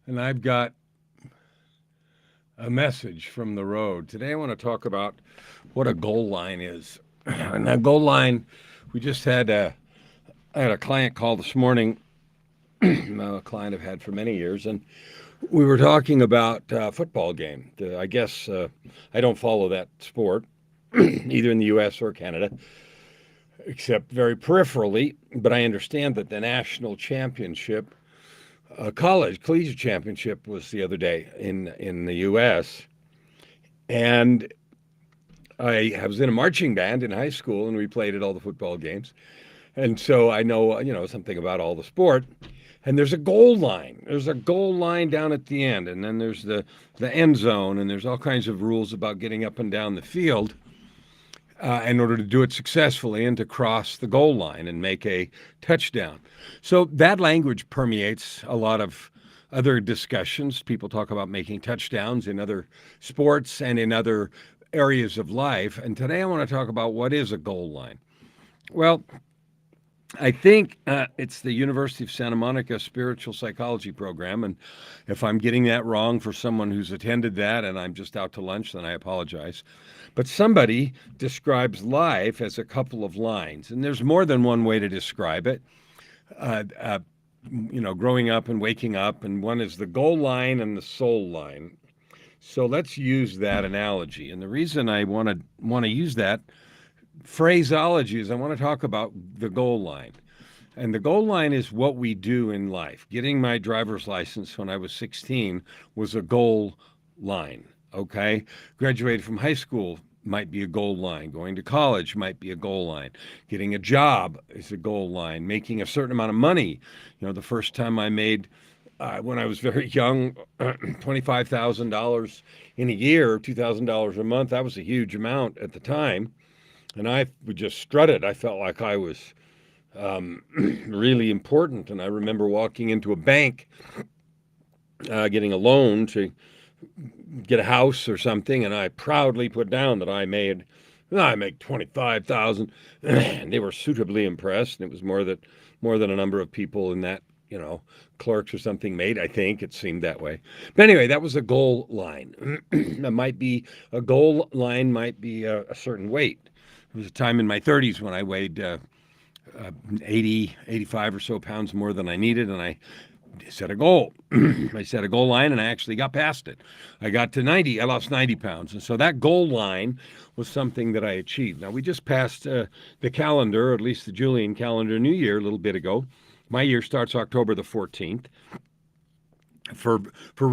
and I've got a message from the road. Today I want to talk about what a goal line is. And that goal line, we just had I had a client call this morning, a client I've had for many years, and we were talking about football game. I guess I don't follow that sport, either in the U.S. or Canada, except very peripherally, but I understand that the national championship college collegiate championship was the other day in the U.S. and I was in a marching band in high school, and we played at all the football games, and so I know something about all the sport. And there's a goal line. There's a goal line down at the end, and then there's the end zone, and there's all kinds of rules about getting up and down the field in order to do it successfully and to cross the goal line and make a touchdown. So that language permeates a lot of other discussions. People talk about making touchdowns in other sports and in other areas of life. And today I want to talk about what is a goal line. Well, I think it's the University of Santa Monica Spiritual Psychology Program. And if I'm getting that wrong for someone who's attended that and I'm just out to lunch, then I apologize. But somebody describes life as a couple of lines, and there's more than one way to describe it. Uh, uh, Growing up and waking up, and one is the goal line and the soul line. So let's use that analogy. And the reason I want to use that phraseology is I want to talk about the goal line. And the goal line is what we do in life. Getting my driver's license when I was 16 was a goal line. Okay. Graduated from high school might be a goal line. Going to college might be a goal line. Getting a job is a goal line. Making a certain amount of money. The first time I made, when I was very young, $25,000 in a year, $2,000 a month, that was a huge amount at the time. And I would just strut it. I felt like I was really important. And I remember walking into a bank, getting a loan to get a house or something, and I proudly put down that I make 25,000, and they were suitably impressed. And it was more than a number of people in that clerks or something made. I think it seemed that way. But anyway, that was a goal line. That might be a goal line, might be a certain weight. There was a time in my 30s when I weighed 80, 85 or so pounds more than I needed, and I set a goal. I set a goal line, and I actually got past it. I got to 90. I lost 90 pounds. And so that goal line was something that I achieved. Now, we just passed the calendar, or at least the Julian calendar, New Year a little bit ago. My year starts October the 14th. For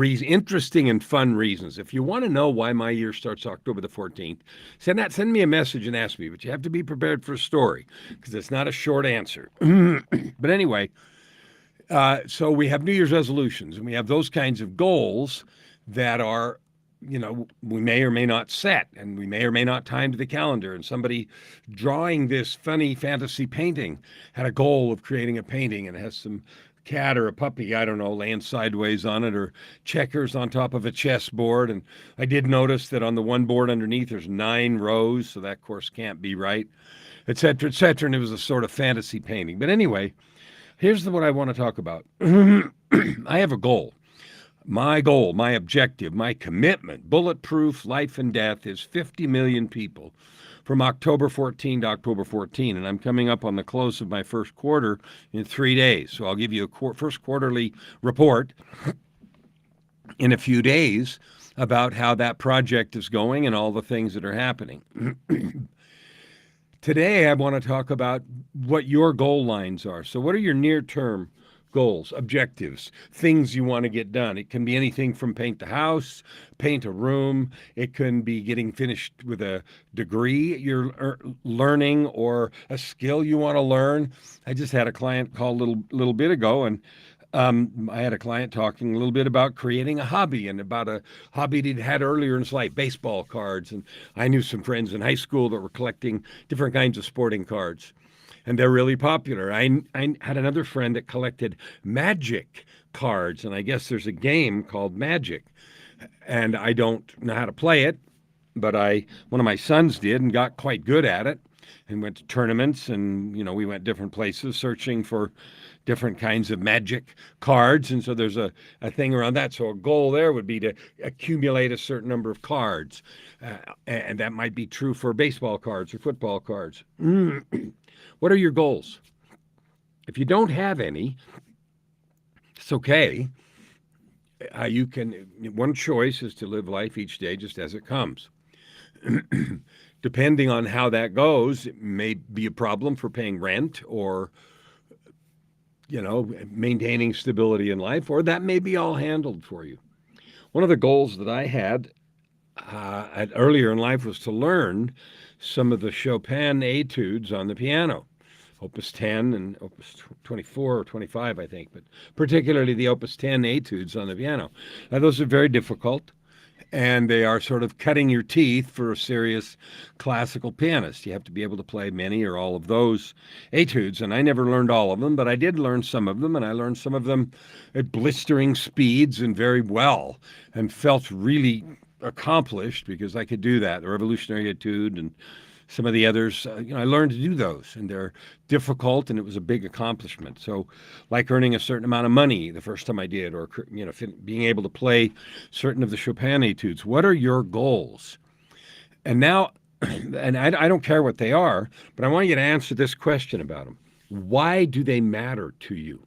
interesting and fun reasons. If you want to know why my year starts October the 14th, send me a message and ask me, but you have to be prepared for a story because it's not a short answer. But anyway, so we have New Year's resolutions, and we have those kinds of goals that are, we may or may not set, and we may or may not time to the calendar. And somebody drawing this funny fantasy painting had a goal of creating a painting, and it has some cat or a puppy, I don't know, laying sideways on it, or checkers on top of a chessboard. And I did notice that on the one board underneath, there's 9 rows, so that course can't be right, et cetera, et cetera. And it was a sort of fantasy painting. But anyway, here's what I want to talk about. I have a goal. My goal, my objective, my commitment, bulletproof life and death, is 50 million people from October 14 to October 14. And I'm coming up on the close of my first quarter in 3 days. So I'll give you a first quarterly report in a few days about how that project is going and all the things that are happening. Today, I want to talk about what your goal lines are. So what are your near-term goals, objectives, things you want to get done? It can be anything from paint the house, paint a room. It can be getting finished with a degree you're learning or a skill you want to learn. I just had a client call a little bit ago, and I had a client talking a little bit about creating a hobby and about a hobby he'd had earlier in his life, baseball cards. And I knew some friends in high school that were collecting different kinds of sporting cards, and they're really popular. I had another friend that collected magic cards, and I guess there's a game called Magic, and I don't know how to play it, but one of my sons did and got quite good at it and went to tournaments, and we went different places searching for different kinds of magic cards. And so there's a thing around that. So a goal there would be to accumulate a certain number of cards. And that might be true for baseball cards or football cards. What are your goals? If you don't have any, it's okay. You can, one choice is to live life each day just as it comes. Depending on how that goes, it may be a problem for paying rent or, maintaining stability in life, or that may be all handled for you. One of the goals that I had earlier in life was to learn some of the Chopin etudes on the piano. Opus 10 and Opus 24 or 25, I think, but particularly the Opus 10 etudes on the piano. Now, those are very difficult, and they are sort of cutting your teeth for a serious classical pianist. You have to be able to play many or all of those etudes, and I never learned all of them, but I did learn some of them, and I learned some of them at blistering speeds and very well, and felt really accomplished because I could do that. The Revolutionary Etude and some of the others, I learned to do those, and they're difficult, and it was a big accomplishment. So, like earning a certain amount of money the first time I did, or being able to play certain of the Chopin etudes. What are your goals? And now, and I don't care what they are, but I want you to answer this question about them. Why do they matter to you?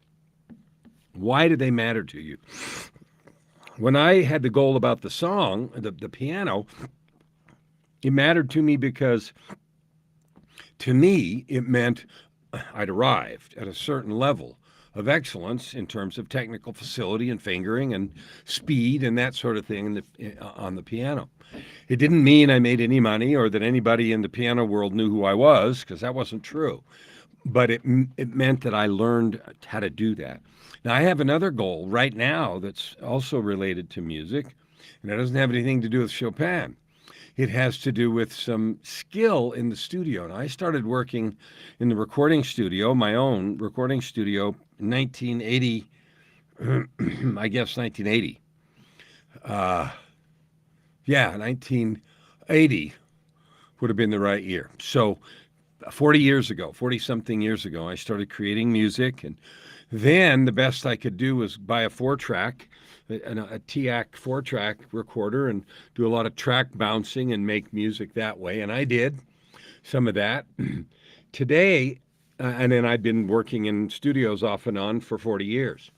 Why do they matter to you? When I had the goal about the song, the piano, it mattered to me because, to me, it meant I'd arrived at a certain level of excellence in terms of technical facility and fingering and speed and that sort of thing on the piano. It didn't mean I made any money or that anybody in the piano world knew who I was, because that wasn't true. But it meant that I learned how to do that. Now, I have another goal right now that's also related to music, and it doesn't have anything to do with Chopin. It has to do with some skill in the studio. And I started working in the recording studio, my own recording studio, in 1980, I guess 1980. 1980 would have been the right year. So 40-something years ago, I started creating music. And then the best I could do was buy a 4-track, a TAC 4-track recorder, and do a lot of track bouncing and make music that way. And I did some of that. Today, and then I've been working in studios off and on for 40 years.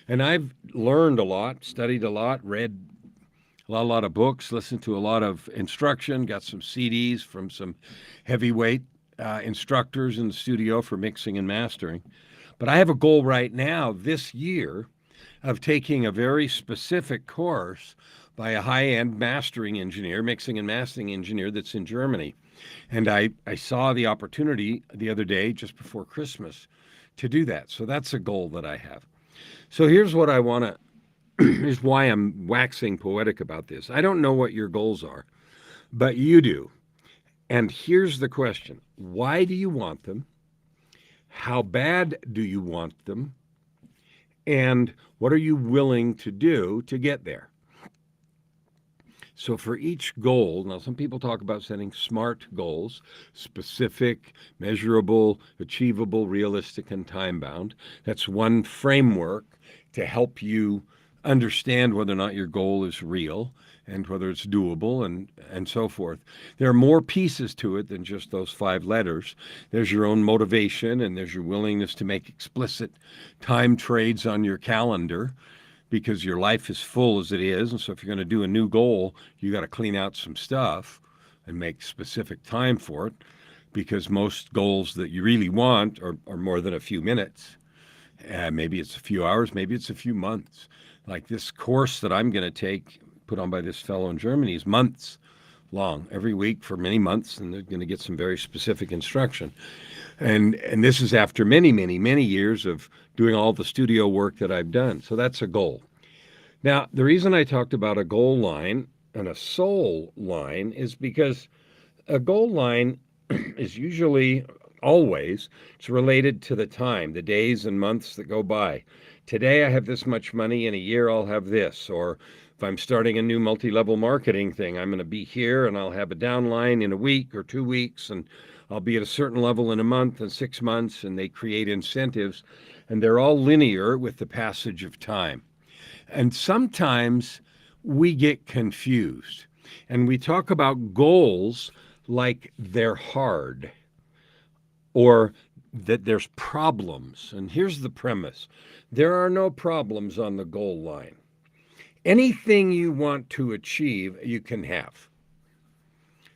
And I've learned a lot, studied a lot, read a lot of books, listened to a lot of instruction, got some CDs from some heavyweight instructors in the studio for mixing and mastering. But I have a goal right now this year of taking a very specific course by a high-end mastering engineer, mixing and mastering engineer that's in Germany. And I saw the opportunity the other day, just before Christmas, to do that. So that's a goal that I have. So here's what I want to, here's why I'm waxing poetic about this. I don't know what your goals are, but you do. And here's the question. Why do you want them? How bad do you want them? And what are you willing to do to get there? So for each goal, now some people talk about setting SMART goals, specific, measurable, achievable, realistic, and time-bound. That's one framework to help you understand whether or not your goal is real and whether it's doable and so forth. There are more pieces to it than just those 5 letters. There's your own motivation, and there's your willingness to make explicit time trades on your calendar, because your life is full as it is. And so if you're going to do a new goal, you got to clean out some stuff and make specific time for it, because most goals that you really want are more than a few minutes. Maybe it's a few hours, maybe it's a few months. Like this course that I'm going to take, put on by this fellow in Germany, is months long, every week for many months, and they're going to get some very specific instruction. And this is after many, many, many years of doing all the studio work that I've done. So that's a goal. Now, the reason I talked about a goal line and a soul line is because a goal line is usually, always, it's related to the time, the days and months that go by. Today I have this much money, in a year I'll have this. Or if I'm starting a new multi-level marketing thing, I'm going to be here and I'll have a downline in a week or 2 weeks, and I'll be at a certain level in a month and 6 months, and they create incentives. and they're all linear with the passage of time. And sometimes we get confused and we talk about goals like they're hard or that there's problems. And here's the premise: there are no problems on the goal line. Anything you want to achieve, you can have.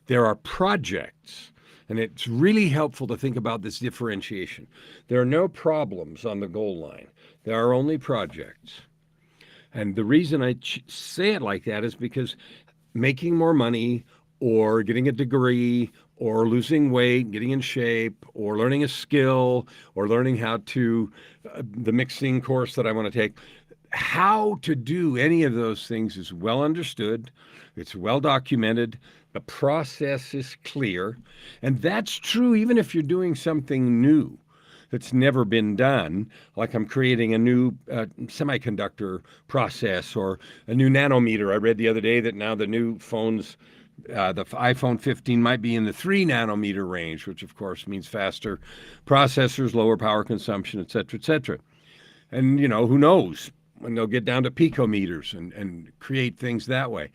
There are projects, and it's really helpful to think about this differentiation. There are no problems on the goal line, there are only projects. And the reason I say it like that is because making more money or getting a degree or losing weight, getting in shape, or learning a skill, or learning how to, the mixing course that I want to take, how to do any of those things is well understood. It's well documented. The process is clear. And that's true even if you're doing something new that's never been done, like I'm creating a new semiconductor process or a new nanometer. I read the other day that now the new phones, the iPhone 15 might be in the 3 nanometer range, which of course means faster processors, lower power consumption, et cetera, et cetera. And, you know, who knows when they'll get down to picometers and create things that way.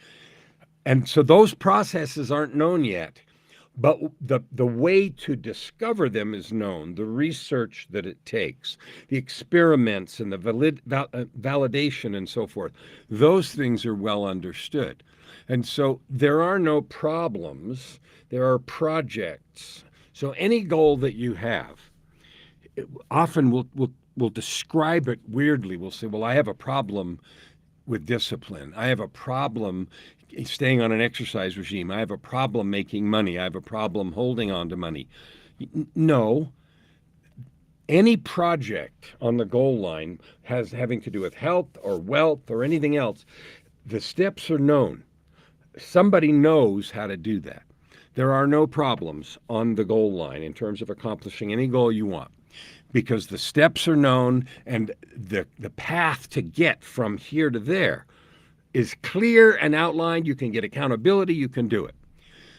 And so those processes aren't known yet. But the way to discover them is known, the research that it takes, the experiments and the validation and so forth. Those things are well understood. And so there are no problems, there are projects. So any goal that you have, often we'll describe it weirdly. We'll say, well, I have a problem with discipline. I have a problem staying on an exercise regime. I have a problem making money. I have a problem holding on to money. No, any project on the goal line has having to do with health or wealth or anything else. The steps are known. Somebody knows how to do that. There are no problems on the goal line in terms of accomplishing any goal you want, because the steps are known and the path to get from here to there is clear and outlined. You can get accountability, you can do it.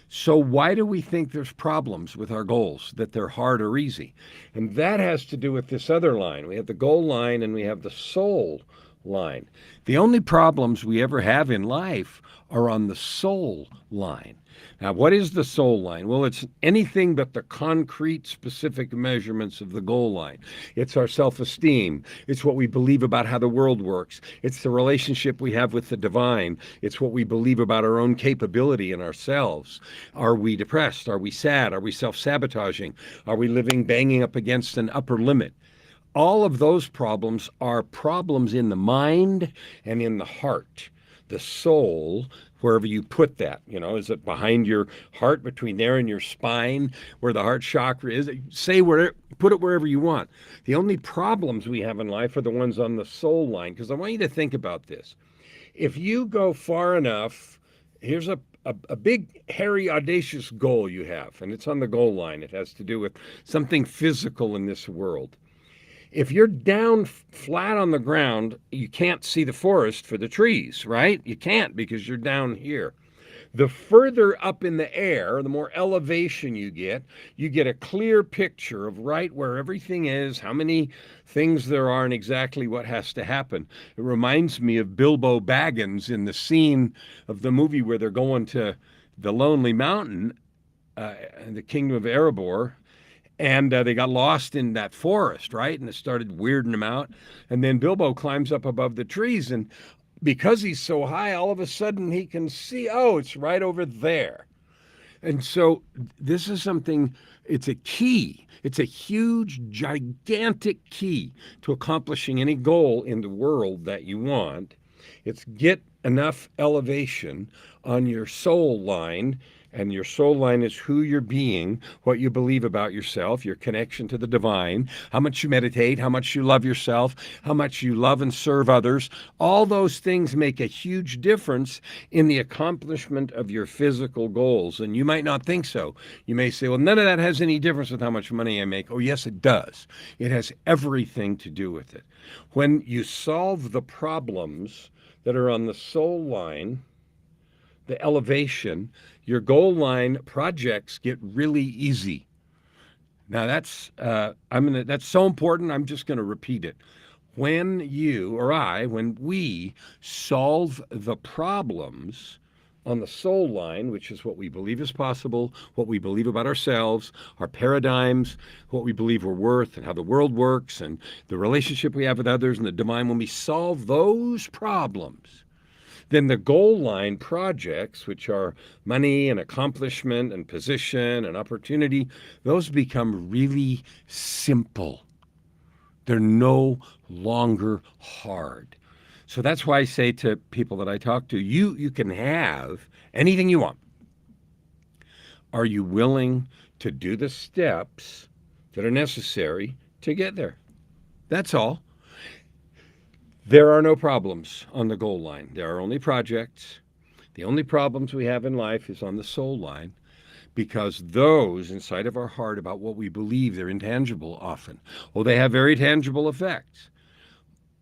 So why do we think there's problems with our goals, that they're hard or easy? And that has to do with this other line. We have the goal line and we have the soul line. The only problems we ever have in life are on the soul line. Now, what is the soul line? Well, it's anything but the concrete, specific measurements of the goal line. It's our self-esteem. It's what we believe about how the world works. It's the relationship we have with the divine. It's what we believe about our own capability in ourselves. Are we depressed? Are we sad? Are we self-sabotaging? Are we living banging up against an upper limit? All of those problems are problems in the mind and in the heart. The soul, wherever you put that, you know, is it behind your heart, between there and your spine, where the heart chakra is? Say where, put it wherever you want. The only problems we have in life are the ones on the soul line, because I want you to think about this. If you go far enough, here's a big, hairy, audacious goal you have, and it's on the goal line. It has to do with something physical in this world. If you're down flat on the ground, you can't see the forest for the trees, right? You can't, because you're down here. The further up in the air, the more elevation you get a clear picture of right where everything is, how many things there are, and exactly what has to happen. It reminds me of Bilbo Baggins in the scene of the movie where they're going to the Lonely Mountain, the Kingdom of Erebor. And they got lost in that forest, right? And it started weirding them out. And then Bilbo climbs up above the trees. And because he's so high, all of a sudden he can see, oh, it's right over there. And so this is something, it's a key. It's a huge, gigantic key to accomplishing any goal in the world that you want. It's get enough elevation on your soul line. And your soul line is who you're being, what you believe about yourself, your connection to the divine, how much you meditate, how much you love yourself, how much you love and serve others. All those things make a huge difference in the accomplishment of your physical goals. And you might not think so. You may say, well, none of that has any difference with how much money I make. Oh, yes, it does. It has everything to do with it. When you solve the problems that are on the soul line, the elevation, your goal line projects get really easy. Now that's so important. I'm just gonna repeat it. When you or I, when we solve the problems on the soul line, which is what we believe is possible, what we believe about ourselves, our paradigms, what we believe we're worth, and how the world works, and the relationship we have with others and the divine, when we solve those problems, then the goal line projects, which are money and accomplishment and position and opportunity, those become really simple. They're no longer hard. So that's why I say to people that I talk to, you can have anything you want. Are you willing to do the steps that are necessary to get there? That's all. There are no problems on the goal line. There are only projects. The only problems we have in life is on the soul line, because those inside of our heart about what we believe, they're intangible often. Well, they have very tangible effects,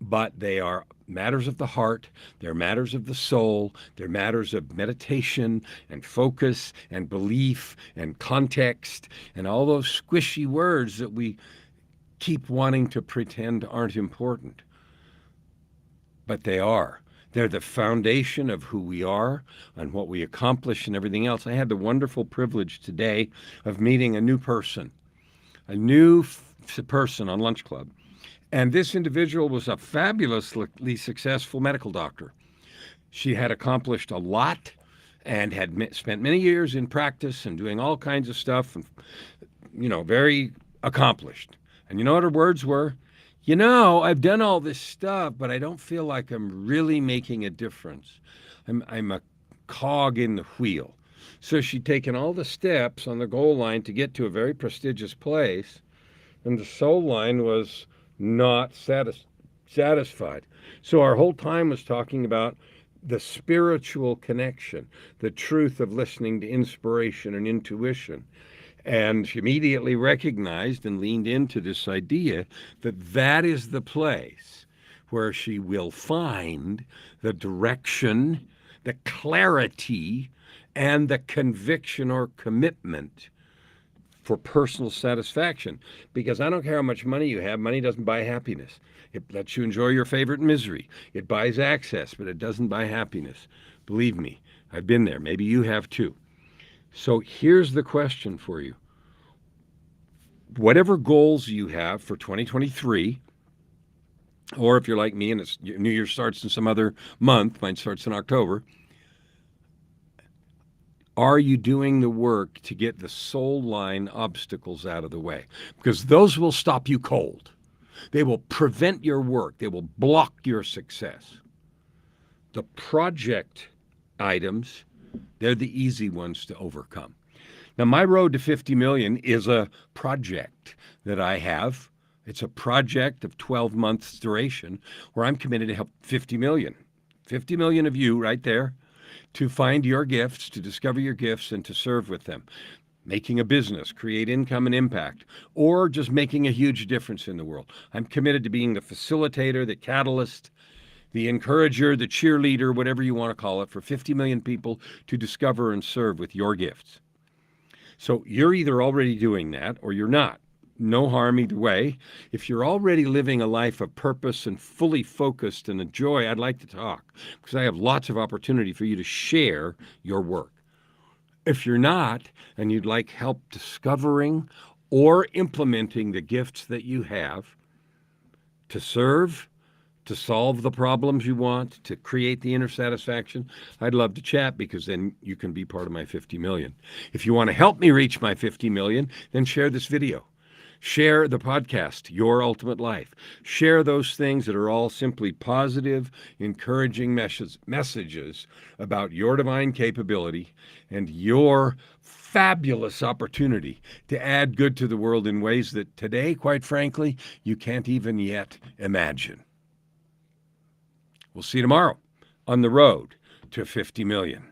but they are matters of the heart, they're matters of the soul, they're matters of meditation and focus and belief and context and all those squishy words that we keep wanting to pretend aren't important. But they are. They're the foundation of who we are and what we accomplish and everything else. I had the wonderful privilege today of meeting a new person, person on Lunch Club. And this individual was a fabulously successful medical doctor. She had accomplished a lot and had spent many years in practice and doing all kinds of stuff and, very accomplished. And you know what her words were? I've done all this stuff, but I don't feel like I'm really making a difference. I'm a cog in the wheel. So she'd taken all the steps on the goal line to get to a very prestigious place, and the soul line was not satisfied. So our whole time was talking about the spiritual connection, the truth of listening to inspiration and intuition. And she immediately recognized and leaned into this idea that that is the place where she will find the direction, the clarity, and the conviction or commitment for personal satisfaction. Because I don't care how much money you have, money doesn't buy happiness. It lets you enjoy your favorite misery. It buys access, but it doesn't buy happiness. Believe me, I've been there. Maybe you have too. So here's the question for you. Whatever goals you have for 2023, or if you're like me and it's New Year starts in some other month, mine starts in October, are you doing the work to get the soul line obstacles out of the way? Because those will stop you cold. They will prevent your work. They will block your success. The project items, they're the easy ones to overcome. Now, my road to 50 million is a project that I have. It's a project of 12 months duration where I'm committed to help 50 million. 50 million of you right there to find your gifts, to discover your gifts, and to serve with them. Making a business, create income and impact, or just making a huge difference in the world. I'm committed to being the facilitator, the catalyst, the encourager, the cheerleader, whatever you want to call it, for 50 million people to discover and serve with your gifts. So you're either already doing that or you're not. No harm either way. If you're already living a life of purpose and fully focused and a joy, I'd like to talk because I have lots of opportunity for you to share your work. If you're not and you'd like help discovering or implementing the gifts that you have to serve, to solve the problems you want, to create the inner satisfaction, I'd love to chat because then you can be part of my 50 million. If you want to help me reach my 50 million, then share this video. Share the podcast, Your Ultimate Life. Share those things that are all simply positive, encouraging messages about your divine capability and your fabulous opportunity to add good to the world in ways that today, quite frankly, you can't even yet imagine. We'll see you tomorrow on the road to 50 million.